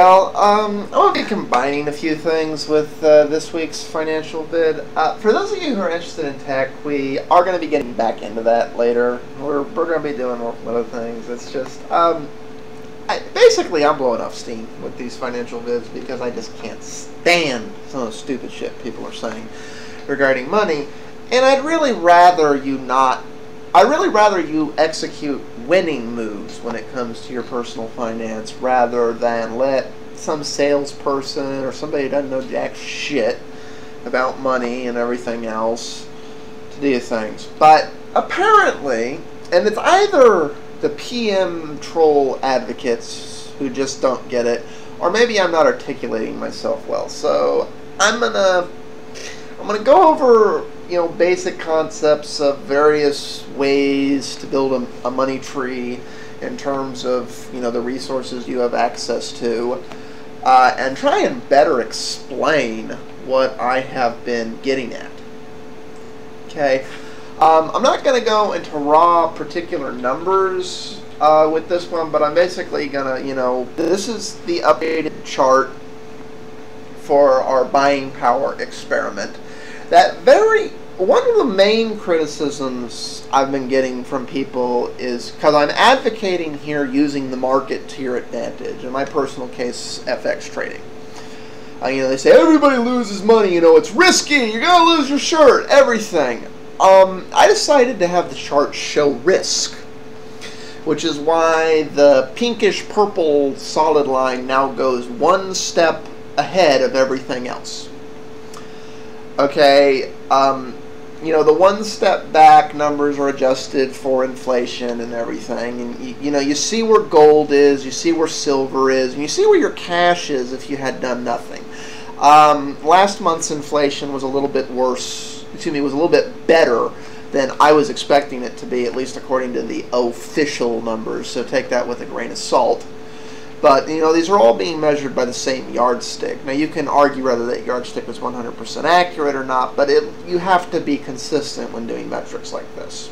y'all. I'll be combining a few things with this week's financial vid. For those of you who are interested in tech, we are going to be getting back into that later. We're going to be doing more other things. It's just, basically I'm blowing off steam with these financial vids because I just can't stand some of the stupid shit people are saying regarding money. And I'd really rather you execute winning moves when it comes to your personal finance rather than let some salesperson or somebody who doesn't know jack shit about money and everything else to do things. But apparently, and it's either the PM troll advocates who just don't get it, or maybe I'm not articulating myself well. So I'm gonna go over basic concepts of various ways to build a money tree in terms of the resources you have access to, and try and better explain what I have been getting at. Okay, I'm not going to go into raw particular numbers with this one, but I'm basically going to, this is the updated chart for our buying power experiment. One of the main criticisms I've been getting from people is because I'm advocating here using the market to your advantage. In my personal case, FX trading. They say everybody loses money. It's risky. You're gonna lose your shirt. Everything. I decided to have the chart show risk, which is why the pinkish purple solid line now goes one step ahead of everything else. Okay. The one step back numbers are adjusted for inflation and everything, and you see where gold is, you see where silver is, and you see where your cash is if you had done nothing. Last month's inflation was a little bit better than I was expecting it to be, at least according to the official numbers, so take that with a grain of salt. But, these are all being measured by the same yardstick. Now, you can argue whether that yardstick is 100% accurate or not, but you have to be consistent when doing metrics like this.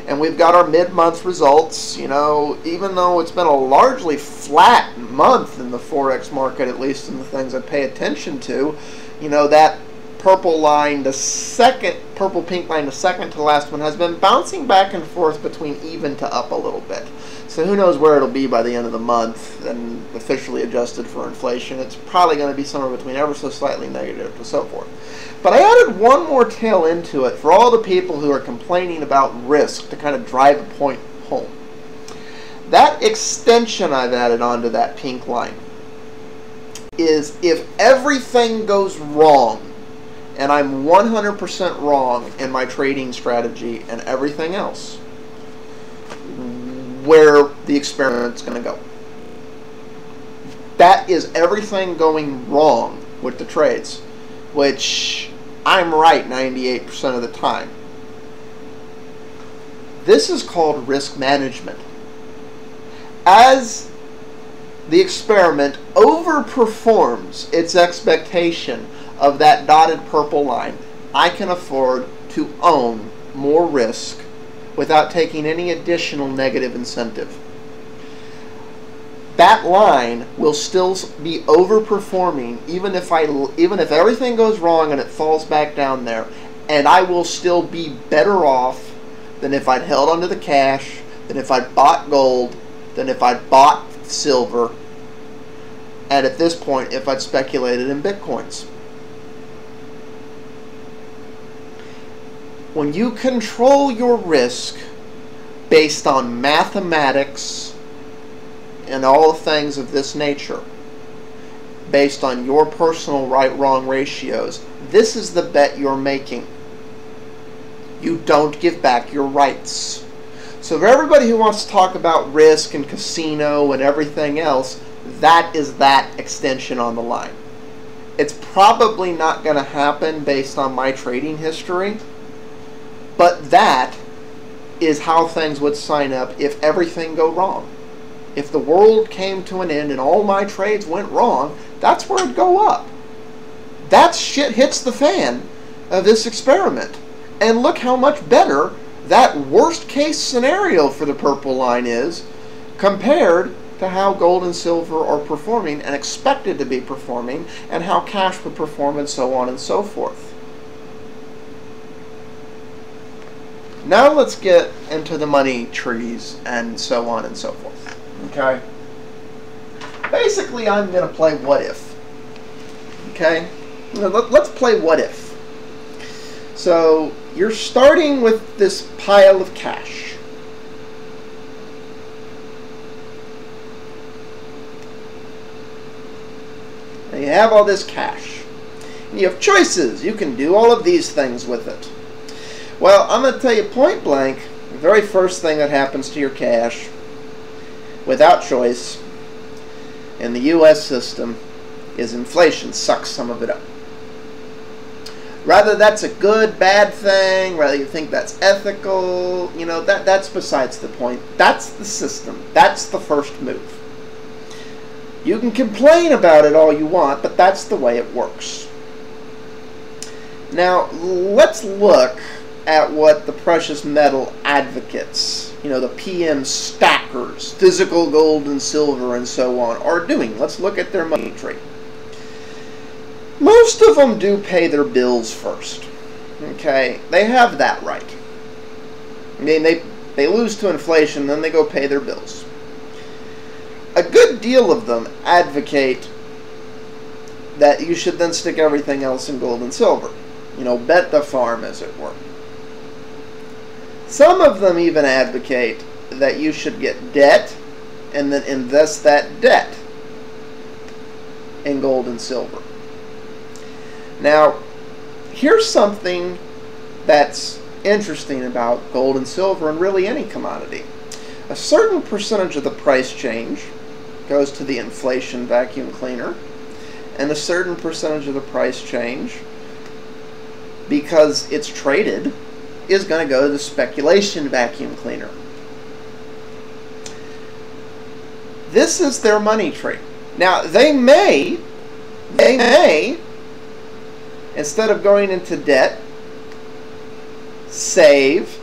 And we've got our mid-month results. Even though it's been a largely flat month in the Forex market, at least in the things I pay attention to, that purple line, purple-pink line, the second to last one, has been bouncing back and forth between even to up a little bit. So who knows where it'll be by the end of the month and officially adjusted for inflation. It's probably going to be somewhere between ever so slightly negative and so forth. But I added one more tail into it for all the people who are complaining about risk to kind of drive a point home. That extension I've added onto that pink line is if everything goes wrong, and I'm 100% wrong in my trading strategy and everything else, where the experiment's going to go. That is everything going wrong with the trades, which I'm right 98% of the time. This is called risk management. As the experiment overperforms its expectation of that dotted purple line, I can afford to own more risk without taking any additional negative incentive. That line will still be overperforming even if everything goes wrong and it falls back down there, and I will still be better off than if I'd held onto the cash, than if I'd bought gold, than if I'd bought silver, and at this point if I'd speculated in bitcoins. When you control your risk based on mathematics and all things of this nature, based on your personal right-wrong ratios, this is the bet you're making. You don't give back your rights. So for everybody who wants to talk about risk and casino and everything else, that is that extension on the line. It's probably not going to happen based on my trading history, but that is how things would sign up if everything go wrong. If the world came to an end and all my trades went wrong, that's where it'd go up. That shit hits the fan of this experiment. And look how much better that worst case scenario for the purple line is compared to to how gold and silver are performing and expected to be performing, and how cash would perform, and so on and so forth. Now let's get into the money trees and so on and so forth. Okay? Basically, I'm going to play what if. Okay? Let's play what if. So, you're starting with this pile of cash. And you have all this cash. And you have choices. You can do all of these things with it. Well, I'm going to tell you point blank, the very first thing that happens to your cash, without choice, in the U.S. system, is inflation sucks some of it up. Whether that's a good, bad thing, whether you think that's ethical, you know, that's besides the point. That's the system. That's the first move. You can complain about it all you want, but that's the way it works. Now, let's look at what the precious metal advocates, you know, the PM stackers, physical gold and silver and so on, are doing. Let's look at their money tree. Most of them do pay their bills first. Okay, they have that right. I mean, they lose to inflation, then they go pay their bills. A good deal of them advocate that you should then stick everything else in gold and silver. You know, bet the farm, as it were. Some of them even advocate that you should get debt and then invest that debt in gold and silver. Now, here's something that's interesting about gold and silver, and really any commodity. A certain percentage of the price change goes to the inflation vacuum cleaner, and a certain percentage of the price change, because it's traded, is going to go to the speculation vacuum cleaner. This is their money tree. Now, they may, instead of going into debt, save,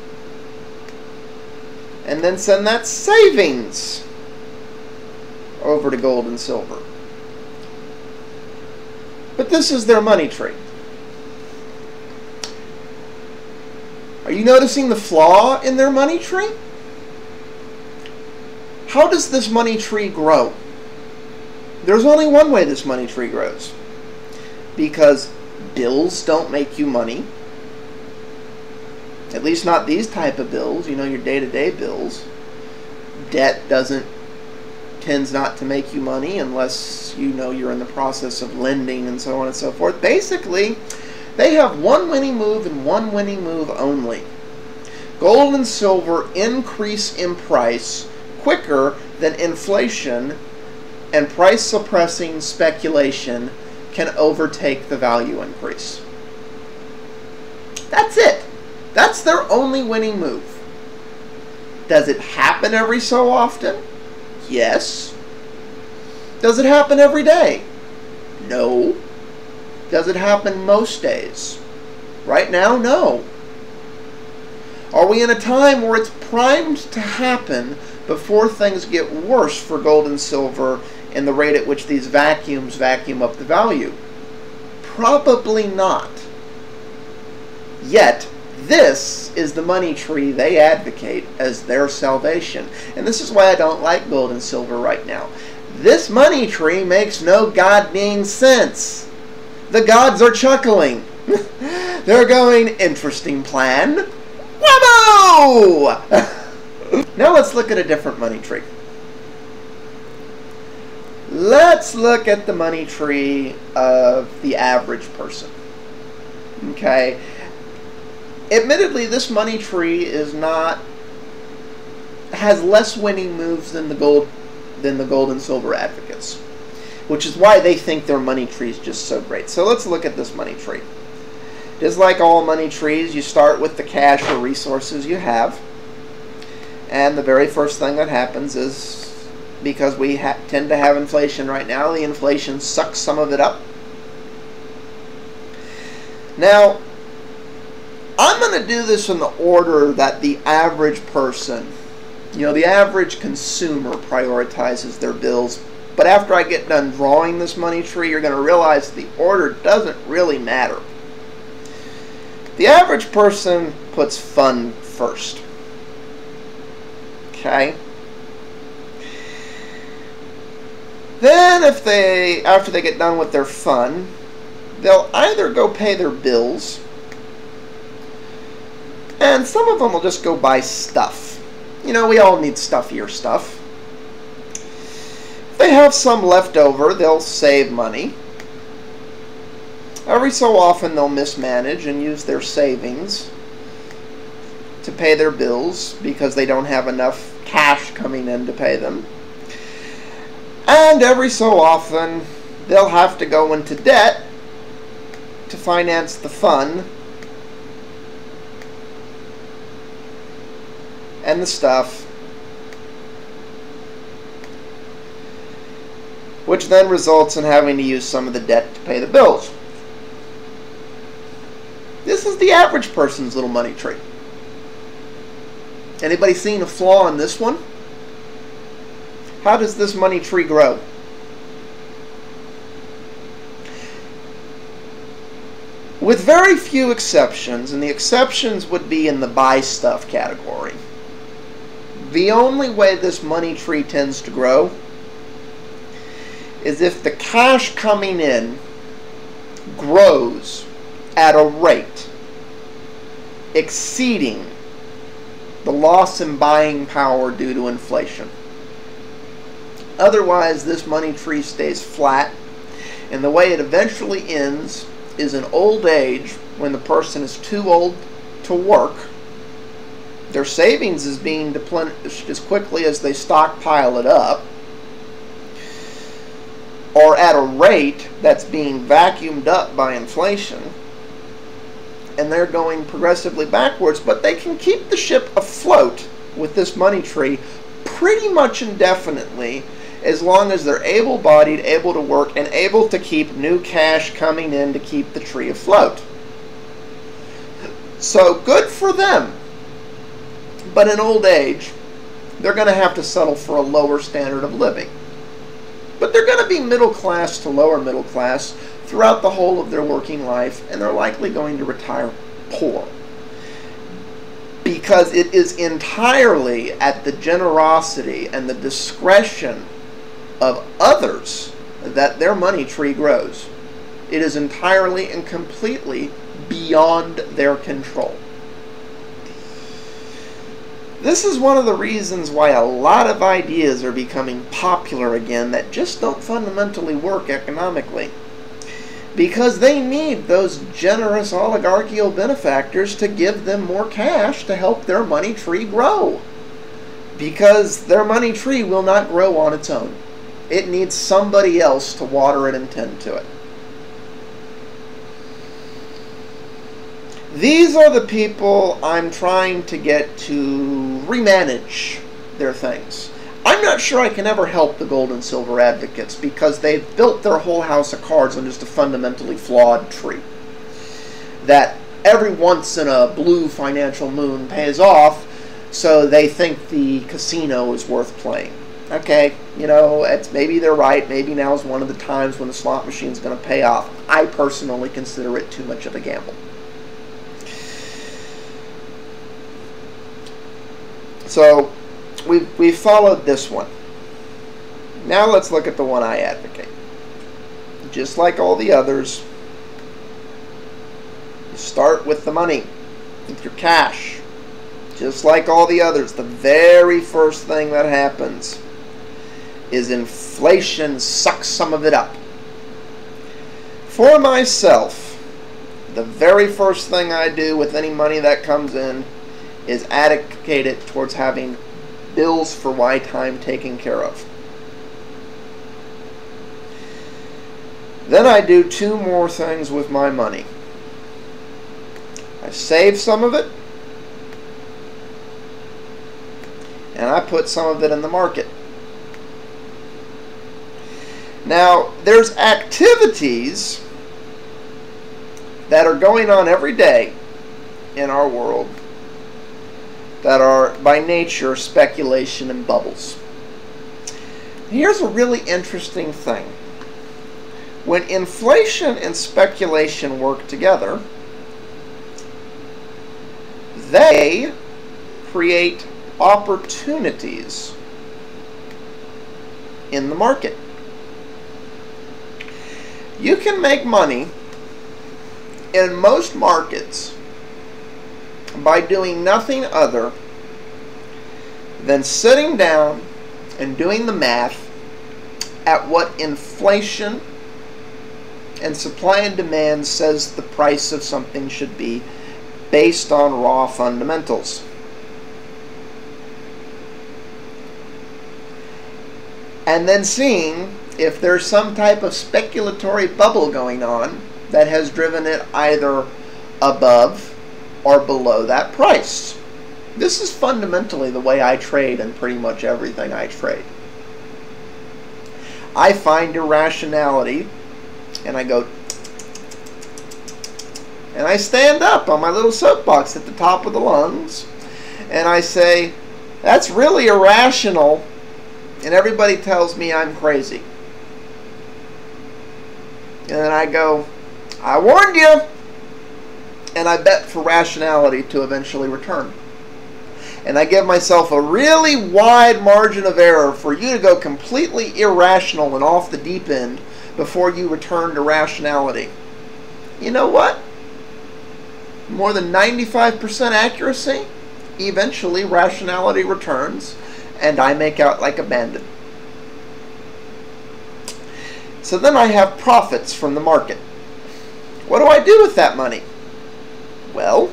and then send that savings over to gold and silver. But this is their money tree. Are you noticing the flaw in their money tree? How does this money tree grow? There's only one way this money tree grows. Because bills don't make you money. At least not these type of bills, you know, your day-to-day bills. Debt tends not to make you money unless, you know, you're in the process of lending and so on and so forth. Basically, they have one winning move and one winning move only. Gold and silver increase in price quicker than inflation, and price-suppressing speculation can overtake the value increase. That's it. That's their only winning move. Does it happen every so often? Yes. Does it happen every day? No. Does it happen most days? Right now, no. Are we in a time where it's primed to happen before things get worse for gold and silver in the rate at which these vacuums vacuum up the value? Probably not. Yet, this is the money tree they advocate as their salvation. And this is why I don't like gold and silver right now. This money tree makes no goddamn sense. The gods are chuckling. They're going, interesting plan. Whammo! Now let's look at a different money tree. Let's look at the money tree of the average person. Okay. Admittedly, this money tree has less winning moves than the gold and silver advocates, which is why they think their money tree is just so great. So let's look at this money tree. Just like all money trees, you start with the cash or resources you have, and the very first thing that happens is, because we tend to have inflation right now, the inflation sucks some of it up. Now, I'm going to do this in the order that the average person You know, the average consumer prioritizes their bills, but after I get done drawing this money tree, you're going to realize the order doesn't really matter. The average person puts fun first. Okay? Then after they get done with their fun, they'll either go pay their bills, and some of them will just go buy stuff. You know, we all need stuffier stuff. If they have some left over, they'll save money. Every so often they'll mismanage and use their savings to pay their bills because they don't have enough cash coming in to pay them. And every so often they'll have to go into debt to finance the fun and the stuff, which then results in having to use some of the debt to pay the bills. This is the average person's little money tree. Anybody seen a flaw in this one? How does this money tree grow? With very few exceptions, and the exceptions would be in the buy stuff category, the only way this money tree tends to grow is if the cash coming in grows at a rate exceeding the loss in buying power due to inflation. Otherwise, this money tree stays flat, and the way it eventually ends is in old age, when the person is too old to work. Their savings is being depleted as quickly as they stockpile it up, or at a rate that's being vacuumed up by inflation, and they're going progressively backwards, but they can keep the ship afloat with this money tree pretty much indefinitely, as long as they're able-bodied, able to work, and able to keep new cash coming in to keep the tree afloat. So good for them. But in old age, they're going to have to settle for a lower standard of living. But they're going to be middle class to lower middle class throughout the whole of their working life, and they're likely going to retire poor. Because it is entirely at the generosity and the discretion of others that their money tree grows. It is entirely and completely beyond their control. This is one of the reasons why a lot of ideas are becoming popular again that just don't fundamentally work economically. Because they need those generous oligarchical benefactors to give them more cash to help their money tree grow. Because their money tree will not grow on its own. It needs somebody else to water it and tend to it. These are the people I'm trying to get to remanage their things. I'm not sure I can ever help the gold and silver advocates because they've built their whole house of cards on just a fundamentally flawed tree that every once in a blue financial moon pays off, so they think the casino is worth playing. Okay, you know, maybe they're right. Maybe now is one of the times when the slot machine's going to pay off. I personally consider it too much of a gamble. So, we've followed this one. Now let's look at the one I advocate. Just like all the others, you start with the money, with your cash. Just like all the others, the very first thing that happens is inflation sucks some of it up. For myself, the very first thing I do with any money that comes in is allocate it towards having bills for my time taken care of. Then I do two more things with my money. I save some of it, and I put some of it in the market. Now, there's activities that are going on every day in our world that are by nature speculation and bubbles. Here's a really interesting thing. When inflation and speculation work together, they create opportunities in the market. You can make money in most markets by doing nothing other than sitting down and doing the math at what inflation and supply and demand says the price of something should be based on raw fundamentals. And then seeing if there's some type of speculatory bubble going on that has driven it either above or below that price. This is fundamentally the way I trade in pretty much everything I trade. I find irrationality and I go, and I stand up on my little soapbox at the top of the lungs and I say, that's really irrational, and everybody tells me I'm crazy. And then I go, I warned you, and I bet for rationality to eventually return. And I give myself a really wide margin of error for you to go completely irrational and off the deep end before you return to rationality. You know what? More than 95% accuracy, eventually rationality returns and I make out like a bandit. So then I have profits from the market. What do I do with that money? Well,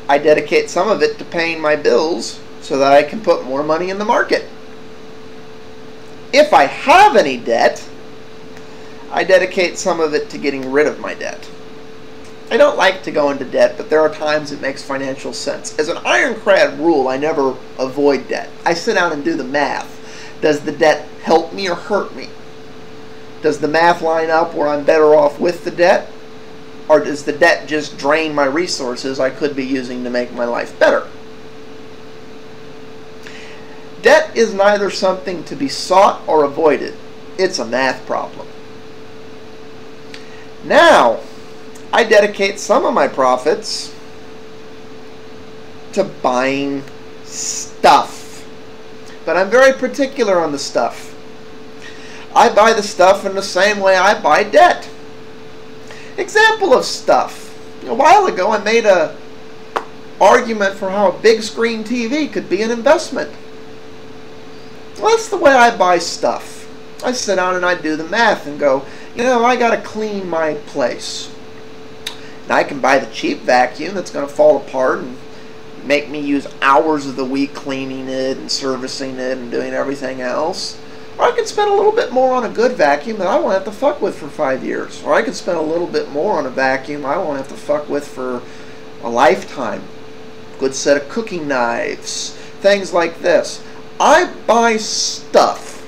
I dedicate some of it to paying my bills so that I can put more money in the market. If I have any debt, I dedicate some of it to getting rid of my debt. I don't like to go into debt, but there are times it makes financial sense. As an ironclad rule, I never avoid debt. I sit down and do the math. Does the debt help me or hurt me? Does the math line up where I'm better off with the debt? Or does the debt just drain my resources I could be using to make my life better? Debt is neither something to be sought or avoided. It's a math problem. Now, I dedicate some of my profits to buying stuff. But I'm very particular on the stuff. I buy the stuff in the same way I buy debt. Example of stuff. A while ago I made an argument for how a big screen TV could be an investment. Well, that's the way I buy stuff. I sit down and I do the math and go, you know, I got to clean my place. And I can buy the cheap vacuum that's going to fall apart and make me use hours of the week cleaning it and servicing it and doing everything else. Or I can spend a little bit more on a good vacuum that I won't have to fuck with for 5 years. Or I can spend a little bit more on a vacuum I won't have to fuck with for a lifetime. Good set of cooking knives. Things like this. I buy stuff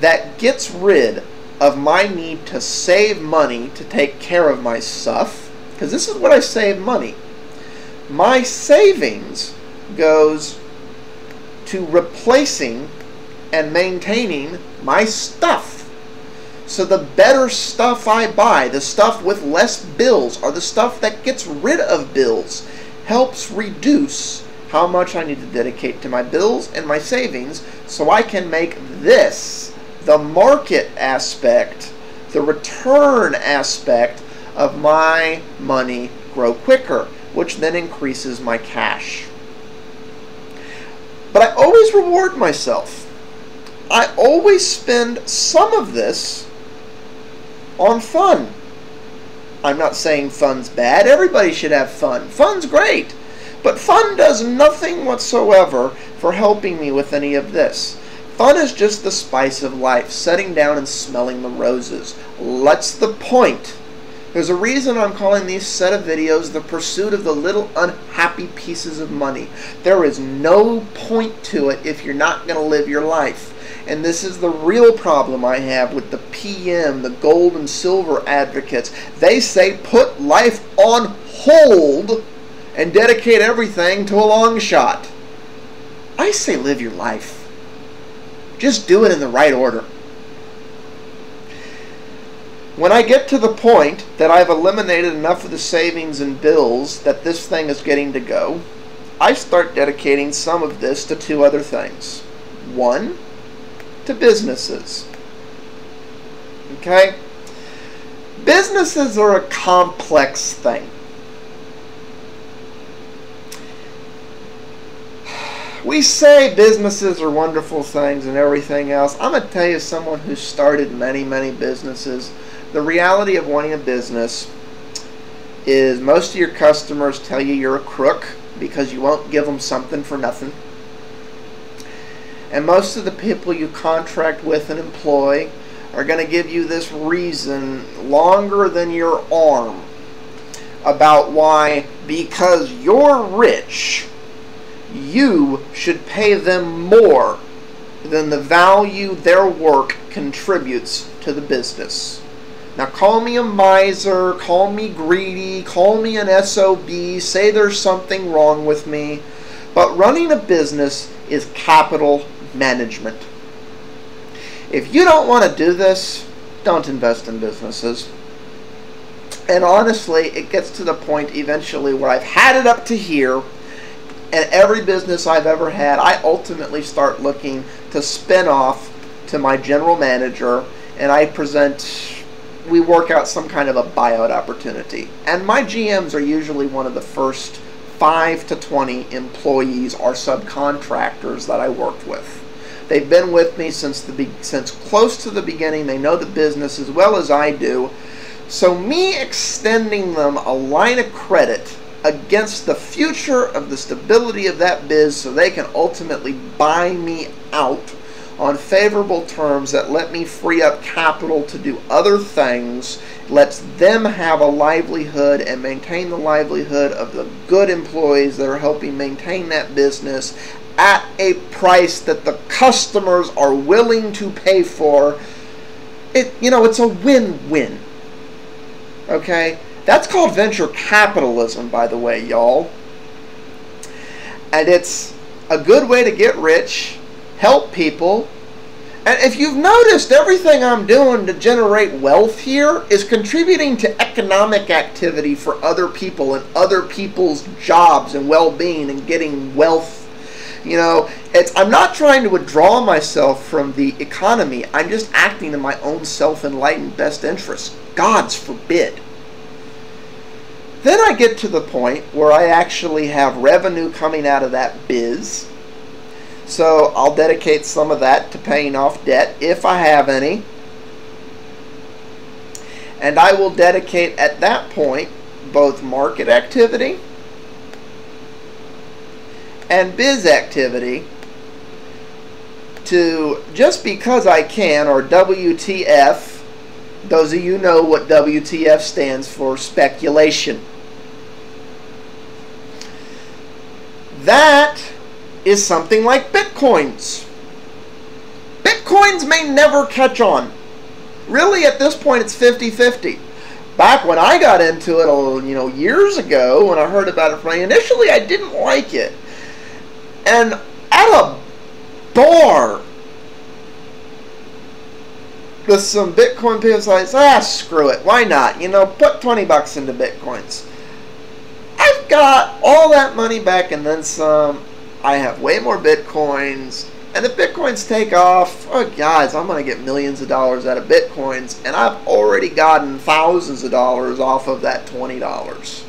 that gets rid of my need to save money to take care of my stuff. Because this is what I save money. My savings goes to replacing and maintaining my stuff. So the better stuff I buy, the stuff with less bills, or the stuff that gets rid of bills, helps reduce how much I need to dedicate to my bills and my savings so I can make this, the market aspect, the return aspect of my money grow quicker, which then increases my cash. But I always reward myself. I always spend some of this on fun. I'm not saying fun's bad. Everybody should have fun. Fun's great. But fun does nothing whatsoever for helping me with any of this. Fun is just the spice of life, sitting down and smelling the roses. That's the point. There's a reason I'm calling these set of videos The Pursuit of the Little Unhappy Pieces of Money. There is no point to it if you're not going to live your life. And this is the real problem I have with the PM, the gold and silver advocates. They say put life on hold and dedicate everything to a long shot. I say live your life. Just do it in the right order. When I get to the point that I've eliminated enough of the savings and bills that this thing is getting to go, I start dedicating some of this to two other things. One, to businesses. Okay? Businesses are a complex thing. We say businesses are wonderful things and everything else. I'm going to tell you, someone who started many, many businesses, the reality of wanting a business is most of your customers tell you you're a crook because you won't give them something for nothing. And most of the people you contract with and employ are going to give you this reason longer than your arm about why, because you're rich, you should pay them more than the value their work contributes to the business. Now call me a miser, call me greedy, call me an SOB, say there's something wrong with me, but running a business is capital management. If you don't want to do this, don't invest in businesses. And honestly, it gets to the point eventually where I've had it up to here, and every business I've ever had, I ultimately start looking to spin off to my general manager, and we work out some kind of a buyout opportunity. And my GMs are usually one of the first 5 to 20 employees or subcontractors that I worked with. They've been with me since close to the beginning. They know the business as well as I do. So me extending them a line of credit against the future of the stability of that biz so they can ultimately buy me out on favorable terms that let me free up capital to do other things, lets them have a livelihood and maintain the livelihood of the good employees that are helping maintain that business at a price that the customers are willing to pay for. It's a win-win. Okay? That's called venture capitalism, by the way, y'all. And it's a good way to get rich, help people. And if you've noticed, everything I'm doing to generate wealth here is contributing to economic activity for other people and other people's jobs and well-being and getting wealth. I'm not trying to withdraw myself from the economy. I'm just acting in my own self-enlightened best interest. God's forbid. Then I get to the point where I actually have revenue coming out of that biz. So I'll dedicate some of that to paying off debt, if I have any. And I will dedicate at that point both market activity and biz activity to just because I can, or WTF. Those of you know what WTF stands for: speculation. That is something like Bitcoins. Bitcoins may never catch on. Really, at this point, it's 50-50. Back when I got into it, years ago, when I heard about it, initially I didn't like it. And at a bar with some Bitcoin people, I said, screw it, why not? Put 20 bucks into Bitcoins. I've got all that money back and then some. I have way more Bitcoins, and if Bitcoins take off, oh guys, I'm going to get millions of dollars out of Bitcoins, and I've already gotten thousands of dollars off of that $20.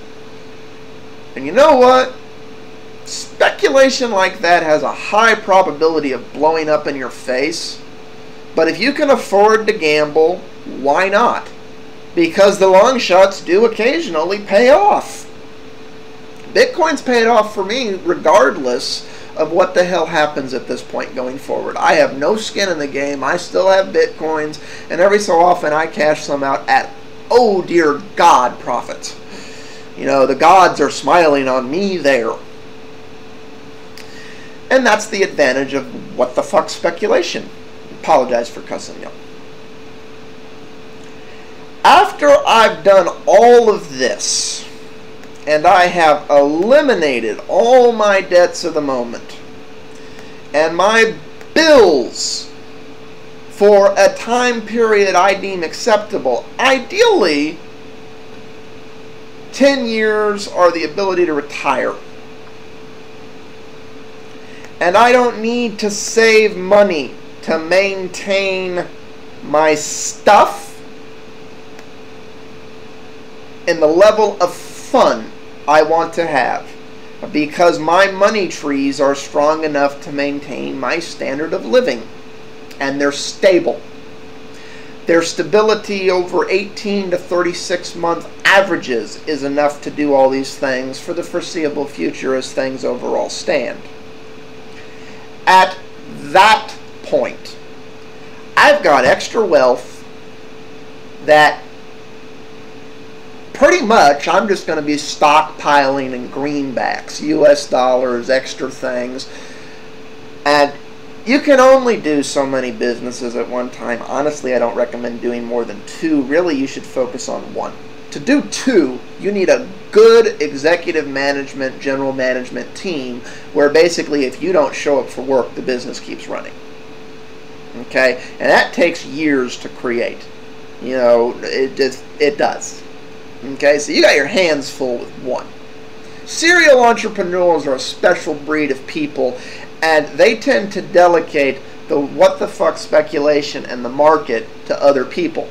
And you know what? Speculation like that has a high probability of blowing up in your face, but if you can afford to gamble, why not? Because the long shots do occasionally pay off. Bitcoin's paid off for me regardless of what the hell happens at this point going forward. I have no skin in the game. I still have Bitcoins, and every so often I cash some out at, oh dear God, profits. The gods are smiling on me there. And that's the advantage of what the fuck speculation. Apologize for cussing you. After I've done all of this, and I have eliminated all my debts of the moment, and my bills for a time period I deem acceptable, ideally 10 years or the ability to retire. And I don't need to save money to maintain my stuff and the level of fun I want to have, because my money trees are strong enough to maintain my standard of living, and they're stable. Their stability over 18 to 36 month averages is enough to do all these things for the foreseeable future as things overall stand. At that point, I've got extra wealth that pretty much I'm just going to be stockpiling in greenbacks, US dollars, extra things. And you can only do so many businesses at one time. Honestly, I don't recommend doing more than 2. Really, you should focus on 1. To do 2, you need a good executive management, general management team where basically if you don't show up for work, the business keeps running. Okay? And that takes years to create. You know, it does. Okay? So you got your hands full with 1. Serial entrepreneurs are a special breed of people, and they tend to delegate the what the fuck speculation and the market to other people.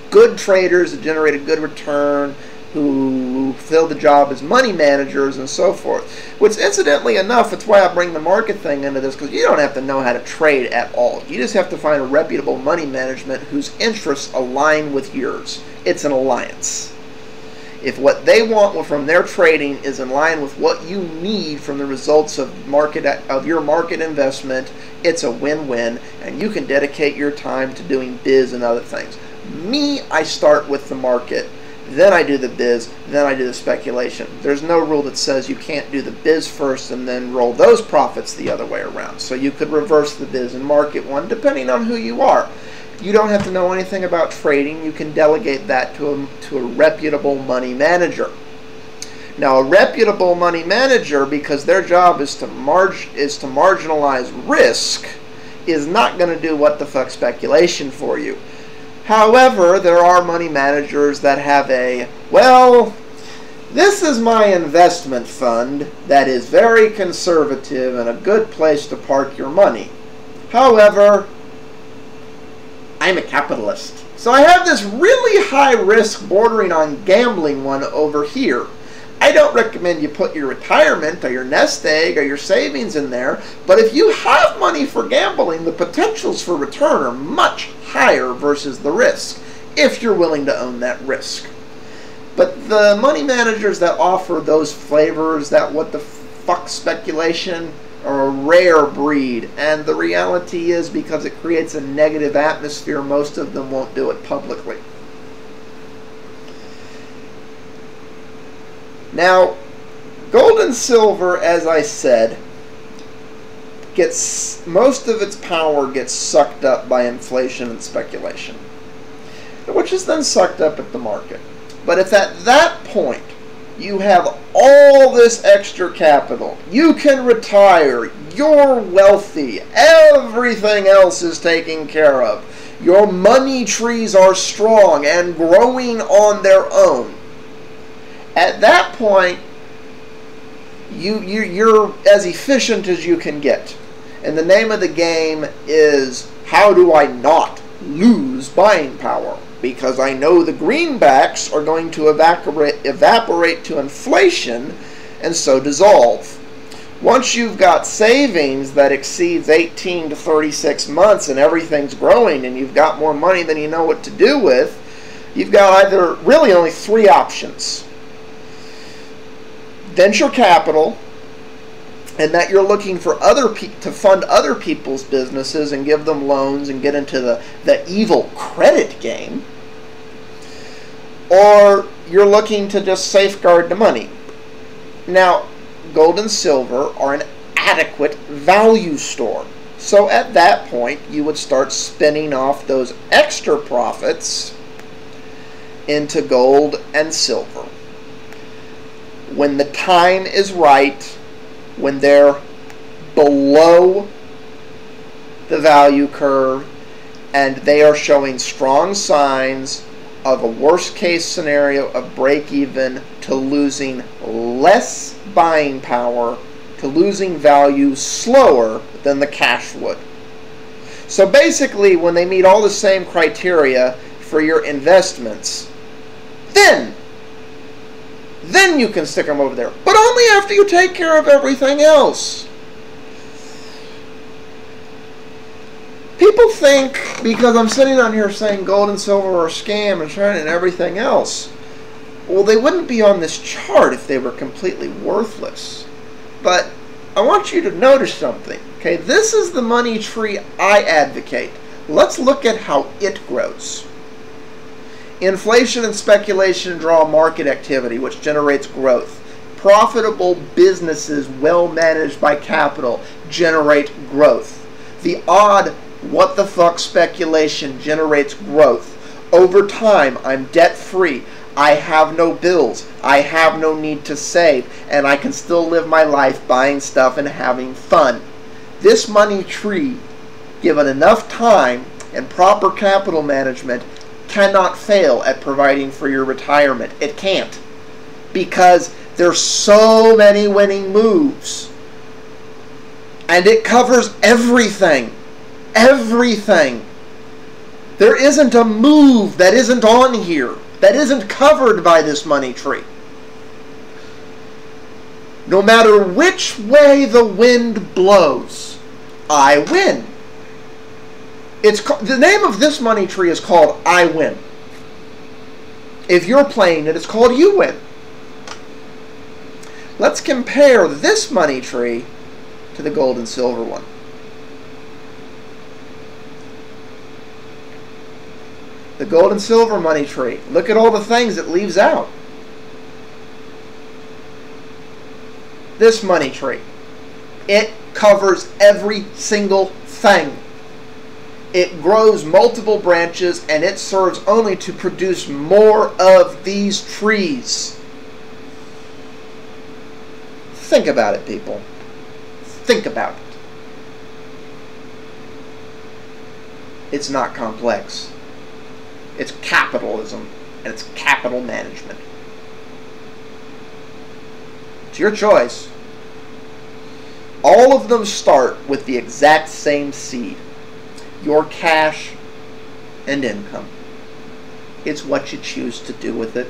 Good traders that generate a good return, who fill the job as money managers and so forth. Which, incidentally enough, it's why I bring the market thing into this, because you don't have to know how to trade at all. You just have to find a reputable money management whose interests align with yours. It's an alliance. If what they want from their trading is in line with what you need from the results of your market investment, it's a win-win, and you can dedicate your time to doing biz and other things. Me, I start with the market, then I do the biz, then I do the speculation. There's no rule that says you can't do the biz first and then roll those profits the other way around. So you could reverse the biz and market one depending on who you are. You don't have to know anything about trading. You can delegate that to a reputable money manager. Now, a reputable money manager, because their job is to marginalize risk, is not going to do what the fuck speculation for you. However, there are money managers that have well, this is my investment fund that is very conservative and a good place to park your money. However, I'm a capitalist. So I have this really high risk bordering on gambling one over here. I don't recommend you put your retirement or your nest egg or your savings in there, but if you have money for gambling, the potentials for return are much higher versus the risk, if you're willing to own that risk. But the money managers that offer those flavors, that what the fuck speculation, are a rare breed, and the reality is, because it creates a negative atmosphere, most of them won't do it publicly. Now, gold and silver, as I said, most of its power gets sucked up by inflation and speculation, which is then sucked up at the market. But if at that point you have all this extra capital, you can retire, you're wealthy, everything else is taken care of, your money trees are strong and growing on their own. At that point, you're as efficient as you can get. And the name of the game is, how do I not lose buying power? Because I know the greenbacks are going to evaporate to inflation and so dissolve. Once you've got savings that exceeds 18 to 36 months and everything's growing and you've got more money than you know what to do with, you've got either really only 3 options. Venture capital, and that you're looking for to fund other people's businesses and give them loans and get into the evil credit game, or you're looking to just safeguard the money. Now, gold and silver are an adequate value store. So at that point, you would start spinning off those extra profits into gold and silver. when the time is right, when they're below the value curve and they are showing strong signs of a worst case scenario of break even to losing less buying power, to losing value slower than the cash would. So basically, when they meet all the same criteria for your investments, then you can stick them over there. But only after you take care of everything else. People think, because I'm sitting on here saying gold and silver are a scam and China and everything else, well, they wouldn't be on this chart if they were completely worthless. But I want you to notice something. Okay, this is the money tree I advocate. Let's look at how it grows. Inflation and speculation draw market activity, which generates growth. Profitable businesses, well managed by capital, generate growth. The odd, what the fuck speculation generates growth. Over time, I'm debt free. I have no bills. I have no need to save. And I can still live my life buying stuff and having fun. This money tree, given enough time and proper capital management, cannot fail at providing for your retirement. It can't. Because there's so many winning moves. And it covers everything. Everything. There isn't a move that isn't on here, that isn't covered by this money tree. No matter which way the wind blows, I win. The name of this money tree is called I Win. If you're playing it, it's called You Win. Let's compare this money tree to the gold and silver one. The gold and silver money tree. Look at all the things it leaves out. This money tree. It covers every single thing. It grows multiple branches and it serves only to produce more of these trees. Think about it, people. Think about it. It's not complex. It's capitalism and it's capital management. It's your choice. All of them start with the exact same seed. Your cash and income. It's what you choose to do with it.